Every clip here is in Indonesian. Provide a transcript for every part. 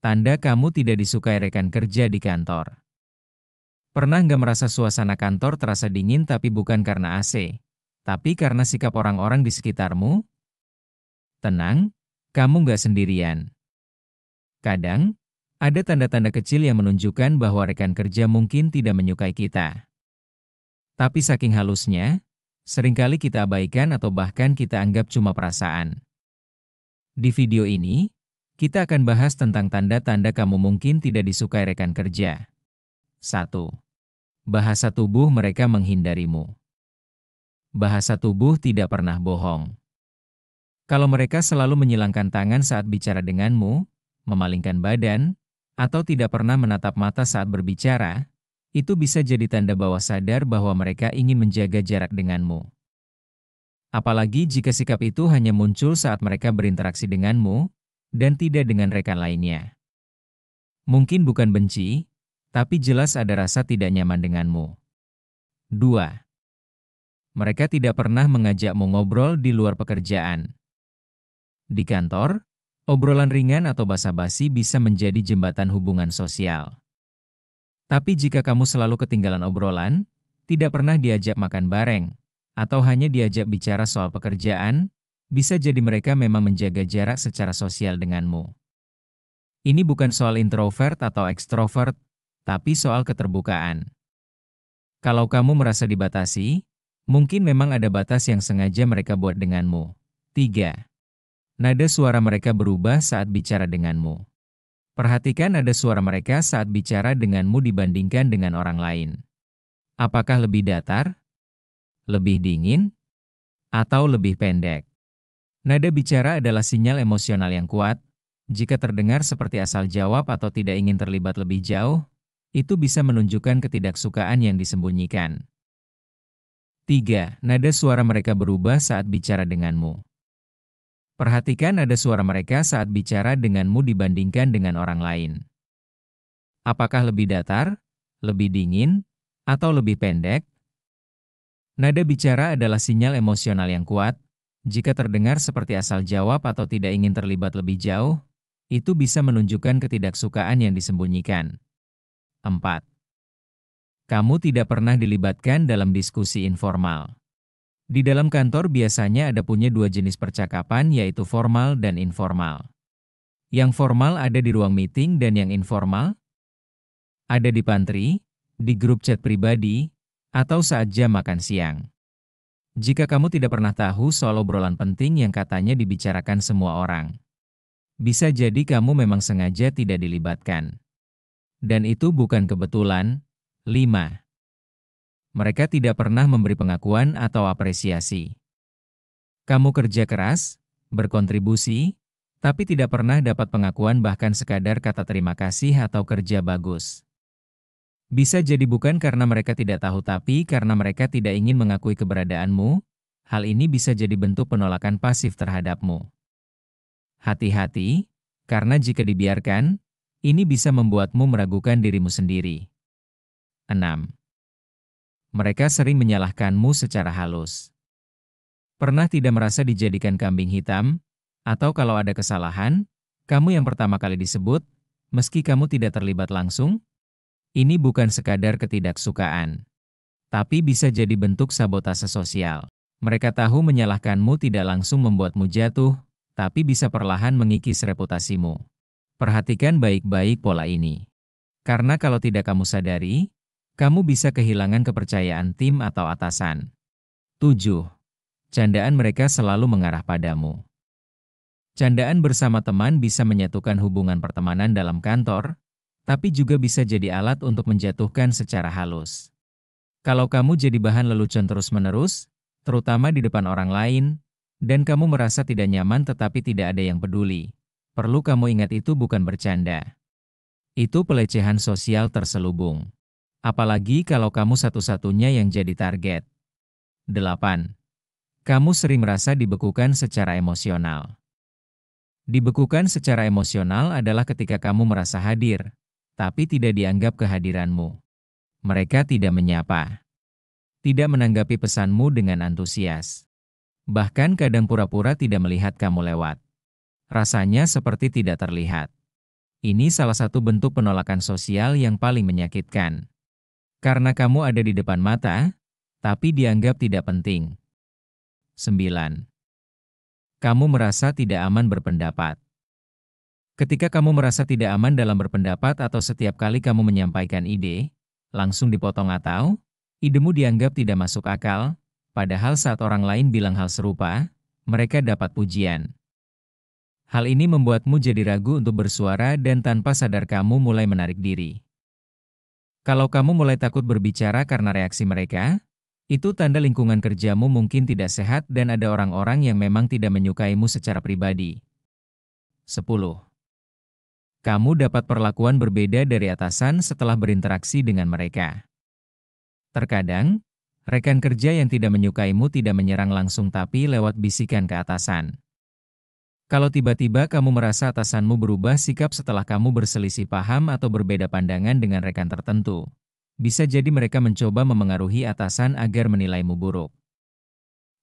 Tanda kamu tidak disukai rekan kerja di kantor. Pernah nggak merasa suasana kantor terasa dingin tapi bukan karena AC, tapi karena sikap orang-orang di sekitarmu? Tenang, kamu nggak sendirian. Kadang, ada tanda-tanda kecil yang menunjukkan bahwa rekan kerja mungkin tidak menyukai kita. Tapi saking halusnya, seringkali kita abaikan atau bahkan kita anggap cuma perasaan. Di video ini, kita akan bahas tentang tanda-tanda kamu mungkin tidak disukai rekan kerja. 1. Bahasa tubuh mereka menghindarimu. Bahasa tubuh tidak pernah bohong. Kalau mereka selalu menyilangkan tangan saat bicara denganmu, memalingkan badan, atau tidak pernah menatap mata saat berbicara, itu bisa jadi tanda bawah sadar bahwa mereka ingin menjaga jarak denganmu. Apalagi jika sikap itu hanya muncul saat mereka berinteraksi denganmu, dan tidak dengan rekan lainnya. Mungkin bukan benci, tapi jelas ada rasa tidak nyaman denganmu. 2. Mereka tidak pernah mengajakmu ngobrol di luar pekerjaan. Di kantor, obrolan ringan atau basa-basi bisa menjadi jembatan hubungan sosial. Tapi jika kamu selalu ketinggalan obrolan, tidak pernah diajak makan bareng, atau hanya diajak bicara soal pekerjaan, bisa jadi mereka memang menjaga jarak secara sosial denganmu. Ini bukan soal introvert atau ekstrovert, tapi soal keterbukaan. Kalau kamu merasa dibatasi, mungkin memang ada batas yang sengaja mereka buat denganmu. 3. Nada suara mereka berubah saat bicara denganmu. Perhatikan nada suara mereka saat bicara denganmu dibandingkan dengan orang lain. Apakah lebih datar? Lebih dingin? Atau lebih pendek? Nada bicara adalah sinyal emosional yang kuat. Jika terdengar seperti asal jawab atau tidak ingin terlibat lebih jauh, itu bisa menunjukkan ketidaksukaan yang disembunyikan. 3. Nada suara mereka berubah saat bicara denganmu. Perhatikan nada suara mereka saat bicara denganmu dibandingkan dengan orang lain. Apakah lebih datar, lebih dingin, atau lebih pendek? Nada bicara adalah sinyal emosional yang kuat. Jika terdengar seperti asal jawab atau tidak ingin terlibat lebih jauh, itu bisa menunjukkan ketidaksukaan yang disembunyikan. 4. Kamu tidak pernah dilibatkan dalam diskusi informal. Di dalam kantor biasanya ada punya dua jenis percakapan, yaitu formal dan informal. Yang formal ada di ruang meeting dan yang informal ada di pantry, di grup chat pribadi, atau saat jam makan siang. Jika kamu tidak pernah tahu soal obrolan penting yang katanya dibicarakan semua orang, bisa jadi kamu memang sengaja tidak dilibatkan. Dan itu bukan kebetulan. 5. Mereka tidak pernah memberi pengakuan atau apresiasi. Kamu kerja keras, berkontribusi, tapi tidak pernah dapat pengakuan bahkan sekadar kata terima kasih atau kerja bagus. Bisa jadi bukan karena mereka tidak tahu tapi karena mereka tidak ingin mengakui keberadaanmu. Hal ini bisa jadi bentuk penolakan pasif terhadapmu. Hati-hati, karena jika dibiarkan, ini bisa membuatmu meragukan dirimu sendiri. 6. Mereka sering menyalahkanmu secara halus. Pernah tidak merasa dijadikan kambing hitam? Atau kalau ada kesalahan, kamu yang pertama kali disebut, meski kamu tidak terlibat langsung? Ini bukan sekadar ketidaksukaan, tapi bisa jadi bentuk sabotase sosial. Mereka tahu menyalahkanmu tidak langsung membuatmu jatuh, tapi bisa perlahan mengikis reputasimu. Perhatikan baik-baik pola ini. Karena kalau tidak kamu sadari, kamu bisa kehilangan kepercayaan tim atau atasan. 7. Candaan mereka selalu mengarah padamu. Candaan bersama teman bisa menyatukan hubungan pertemanan dalam kantor, tapi juga bisa jadi alat untuk menjatuhkan secara halus. Kalau kamu jadi bahan lelucon terus-menerus, terutama di depan orang lain, dan kamu merasa tidak nyaman tetapi tidak ada yang peduli, perlu kamu ingat itu bukan bercanda. Itu pelecehan sosial terselubung. Apalagi kalau kamu satu-satunya yang jadi target. 8. Kamu sering merasa dibekukan secara emosional. Dibekukan secara emosional adalah ketika kamu merasa hadir, tapi tidak dianggap kehadiranmu. Mereka tidak menyapa, tidak menanggapi pesanmu dengan antusias. Bahkan kadang pura-pura tidak melihat kamu lewat. Rasanya seperti tidak terlihat. Ini salah satu bentuk penolakan sosial yang paling menyakitkan. Karena kamu ada di depan mata, tapi dianggap tidak penting. 9. Kamu merasa tidak aman berpendapat. Ketika kamu merasa tidak aman dalam berpendapat atau setiap kali kamu menyampaikan ide, langsung dipotong atau idemu dianggap tidak masuk akal, padahal saat orang lain bilang hal serupa, mereka dapat pujian. Hal ini membuatmu jadi ragu untuk bersuara dan tanpa sadar kamu mulai menarik diri. Kalau kamu mulai takut berbicara karena reaksi mereka, itu tanda lingkungan kerjamu mungkin tidak sehat dan ada orang-orang yang memang tidak menyukaimu secara pribadi. 10. Kamu dapat perlakuan berbeda dari atasan setelah berinteraksi dengan mereka. Terkadang, rekan kerja yang tidak menyukaimu tidak menyerang langsung tapi lewat bisikan ke atasan. Kalau tiba-tiba kamu merasa atasanmu berubah sikap setelah kamu berselisih paham atau berbeda pandangan dengan rekan tertentu, bisa jadi mereka mencoba memengaruhi atasan agar menilaimu buruk.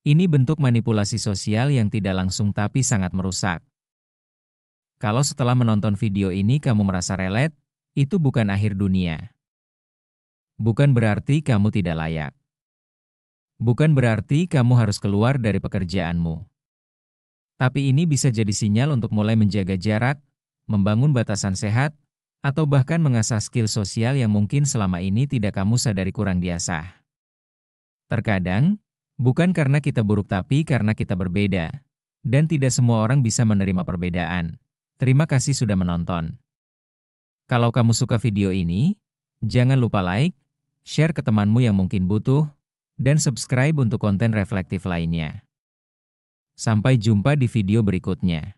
Ini bentuk manipulasi sosial yang tidak langsung tapi sangat merusak. Kalau setelah menonton video ini kamu merasa relate, itu bukan akhir dunia. Bukan berarti kamu tidak layak. Bukan berarti kamu harus keluar dari pekerjaanmu. Tapi ini bisa jadi sinyal untuk mulai menjaga jarak, membangun batasan sehat, atau bahkan mengasah skill sosial yang mungkin selama ini tidak kamu sadari kurang diasah. Terkadang, bukan karena kita buruk tapi karena kita berbeda. Dan tidak semua orang bisa menerima perbedaan. Terima kasih sudah menonton. Kalau kamu suka video ini, jangan lupa like, share ke temanmu yang mungkin butuh, dan subscribe untuk konten reflektif lainnya. Sampai jumpa di video berikutnya.